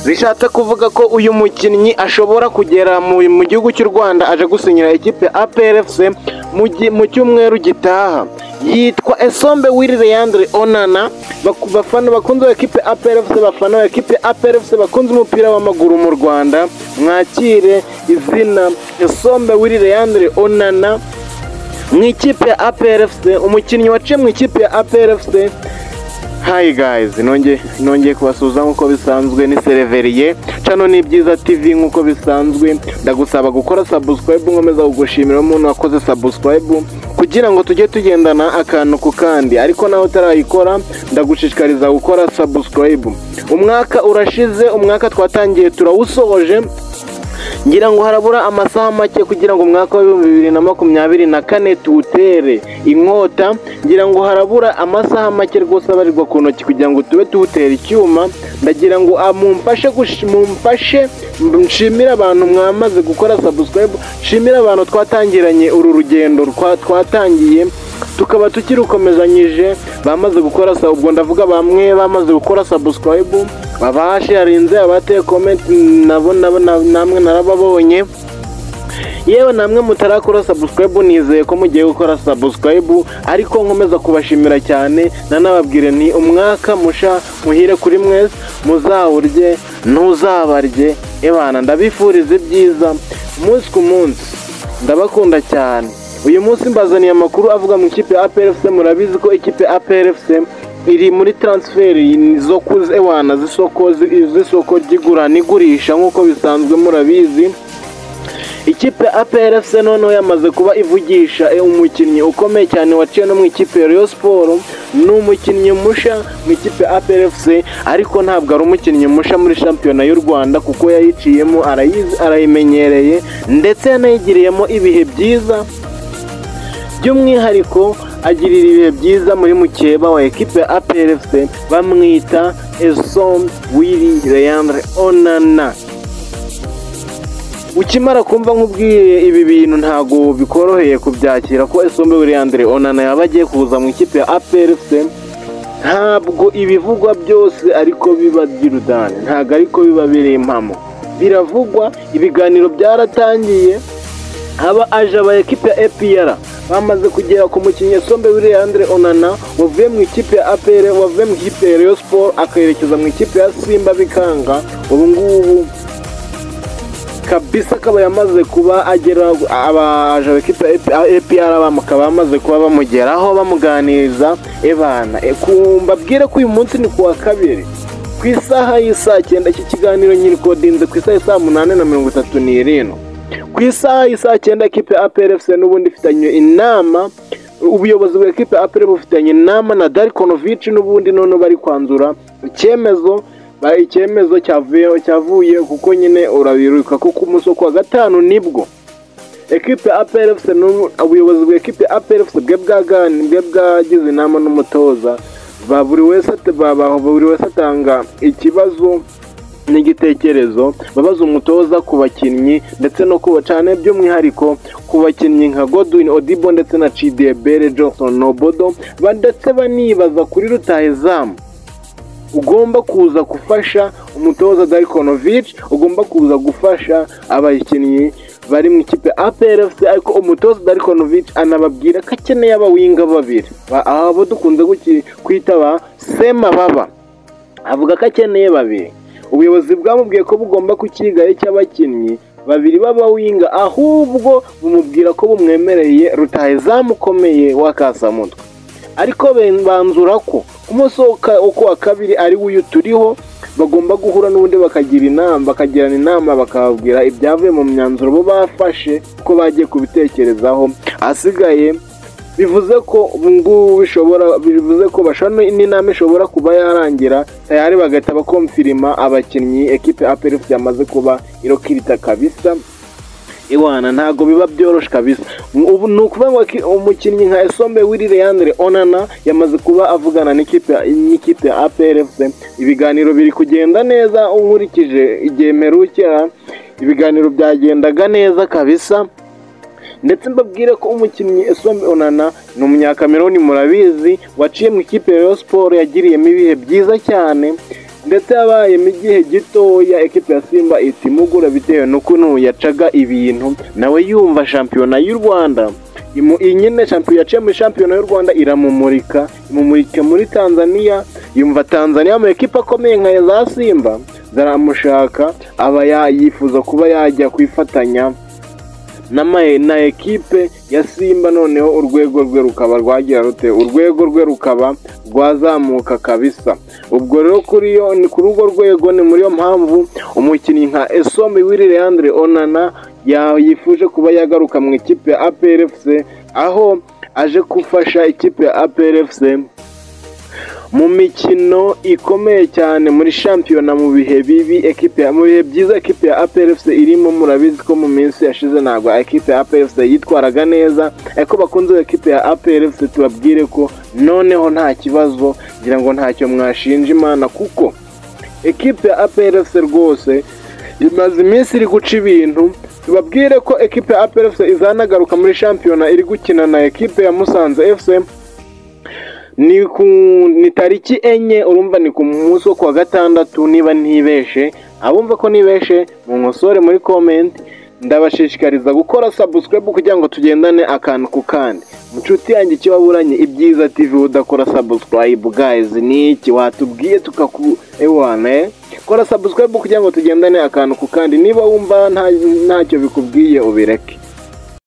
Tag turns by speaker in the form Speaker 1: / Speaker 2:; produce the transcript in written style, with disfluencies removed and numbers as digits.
Speaker 1: bishatse kuvuga ko uyu mukinnyi ashobora kugera mu gihugu cy'u Rwanda aje gusinyira ikipe APR FC mu cyumweru gitaha. Yitwa Esombe Willy Leandre Onana. Bafana bakunze ekipe APR FC, bafana ekipe APR FC bakunze umupira w'amaguru mu Rwanda, mwakire izina Esombe Willy Leandre Onana mu ikipe ya APR FC, umukinnyi waciye mu ikipe ya APR FC. Hi guys, nongeye kubasuhuza nkuko bisanzwe, ni Sereveriye channel ni Byiza TV nkuko bisanzwe. Ndagusaba gukora subscribe, nkomeza kugushimira umuntu wakoze subscribe kugira ngo tujye tugendana akantu ku kandi, ariko nawe utarayikora ndagushishikariza gukora subscribe. Umwaka urashize, umwaka twatangiye turawusohoje, ngira ngo harabura amasaha make kugira ngo umwaka wa 2024 tuwutere inkota. Ngira ngo harabura amasaha make rwose abarirwa ku ntoki kugira ngo tube tuwutera icyuma. Ndagira ngo mumfashe nshimira abantu mwamaze gukora subscribe, nshimira abantu twatangiranye uru rugendo twatangiye tukaba tukirukomezanyije, bamaze gukora ubwo ndavuga bamwe bamaze gukora subscribe, abasharinze, abateye comment, namwe narababonye. Yewe namwe mutarakora subscribe, nizeye ko mugiye gukora subscribe, ariko nkomeza kubashimira cyane, nanababwire ni umwaka musha muhire kuri mwese, muzawurye ntuzabarye. Ebana ndabifuriza ibyiza umunsi ku munsi, ndabakunda cyane. Uyu munsi mbazaniye amakuru avuga mu ikipe ya APR FC. Murabizi ko ikipe ya APR FC iri muri transfer zo kuzewana z'isoko ry'igura n'igurisha nkuko bisanzwe murabizi. Ikipe ya APR FC noneho yamaze kuba ivugisha umukinnyi ukomeye cyane waciye no mu ikipe ya Rayon Sport. Ni umukinnyi musha mu ikipe ya APR FC, ariko ntabwo ari umukinnyi musha muri shampiyona y'u Rwanda kuko yayiciyemo, arayimenyereye ndetse yanayigiriyemo ibihe byiza. By'umwihariko agirira ibihe byiza muri mukeba wa ekipe ya APR FC, bamwita Esombe Willy Leandre Onana. Ukimara kumva nk'ubwiye ibi bintu ntago bikoroheye kubyakira ko Esombe Willy Leandre Onana yaba agiye kuza mu ikipe ya APR FC. Ntabwo ibivugwa byose ariko biba by'urudani, ntago ariko biba biri impamo, biravugwa. Ibiganiro byaratangiye, aba aje aba ekipe ya APR bamaze kugera ku mukinnyi Esombe Willy Leandre Onana wavuye mu ikipe ya APR, wavuye mu ikipe ya Rayon Sport akayerekeza mu ikipe ya Simba bikanga. Ubu ngubu kabisa akaba yamaze kuba agera, abaje ekipe ya APR bakaba bamaze kuba bamugeraho bamuganiriza. Ebana mbabwire ko uyu munsi ni kuwa kabiri ku isaha y'isaa 9. Iki kiganiro nyirikodinze ku isaha y'isaa 8:37. Ku isaha y'isaa 9 ekipe ya APR FC n'ubundi ifitanye inama, ubuyobozi bwa ekipe ya APR bufitanye inama na Darkonovic, n'ubundi none bari kwanzura icyemezo cyavuye kuko nyine urabiruka ko ku munsi wa gatanu nibwo ekipe ya APR FC ubuyobozi bwa ekipe ya APR FC bwe bwagize inama n'umutoza, buri wese atanga ikibazo n'igitekerezo, babaza umutoza ku bakinnyi ndetse no kuba cyane by'umwihariko ku bakinnyi nka Godwin Odibo ndetse na Chidebere Johnson Nobodo, ndetse banibaza kuri rutahizamu ugomba kuza gufasha umutoza Darkonovic, ugomba kuza gufasha abakinnyi bari mu ikipe APR FC. Ariko umutoza Darkonovic anababwira ko akeneye abawinga babiri, abo dukunze kwita ba Sema Baba, avuga ko akeneye babiri. Ubuyobozi bwamubwiye ko bugomba kukigaye cy'abakinnyi babiri b'abawinga, ahubwo bumubwira ko bumwemereye rutahizamu ukomeye w'akasamutwe. Ariko banzura ko umunsi wa kabiri ari uyu turiho bagomba guhura n'ubundi bakagirana inama bakababwira ibyavuye mu myanzuro bo bafashe ko bagiye kubitekerezaho. Asigaye bivuze ko n'inama ishobora kuba yarangira tayari bagahita bakomfirima abakinnyi ekipe ya APR FC yamaze kuba irokirita kabisa. Iwana ntago biba byoroshye kabisa. Ubu nukuvuga ngo umukinnyi nka Esombe Willy Leandre Onana yamaze kuba avugana n'ikipe ya APR FC. Ibiganiro biri kugenda neza, unkurikije igihe mperukira ibiganiro byagendaga neza kabisa. Ndetse mbabwire ko umukinnyi Esombe Onana ni umunyakameruni, murabizi, waciye mu ikipe ya Rayon Sport, yagiriyemo ibihe byiza cyane. ndetse yabayemo igihe gitoya ekipe ya Simba itimugura bitewe n'ukuntu yacaga ibintu nawe yumva shampiyona y'u Rwanda iyi nyine shampiyona yaciye muri shampiyona y'u Rwanda imumurika muri Tanzania, yumva Tanzania mu ekipe akomeye nka za Simba zaramushaka, aba yifuza kuba yajya kwifatanya na ekipe ya Simba, noneho urwego rwe rukaba rwagira rute, urwego rwe rukaba rwazamuka kabisa. Ubwo rero kuri urwo rwego ni muri yo mpamvu umukinnyi nka Esombe Willy Leandre Onana yifuje kuba yagaruka mu ikipe ya APR FC, aho aje gufasha ikipe ya APR FC mu mikino ikomeye cyane muri shampiyona, mu bihe bibi mu bihe byiza ekipe ya APR FC irimo. Murabizi ko mu minsi yashize ntabwo ekipe ya APR FC yitwaraga neza, ariko bakunze ekipe ya APR FC tubabwire ko noneho nta kibazo, ngira ngo ntacyo mwashinja Imana, kuko ekipe ya APR FC rwose imaze iminsi iri guca ibintu. Tubabwire ko ekipe ya APR FC izanagaruka muri shampiyona iri gukina na ekipe ya Musanze FC ni tariki enye, urumva ni ku munsi wo kuwa gatandatu niba ntibeshe. Abumva ko nibeshe mu nkosore muri comment. Ndabashishikariza gukora subscribe kugira ngo tugendane akantu ku kandi. Mucuti yanjye kibaburanye Ibyiza TV udakora subscribe guys, ni iki watubwiye ewane kora subscribe kugira ngo tugendane akantu ku kandi. Niba wumva ntacyo bikubwiye ubireke.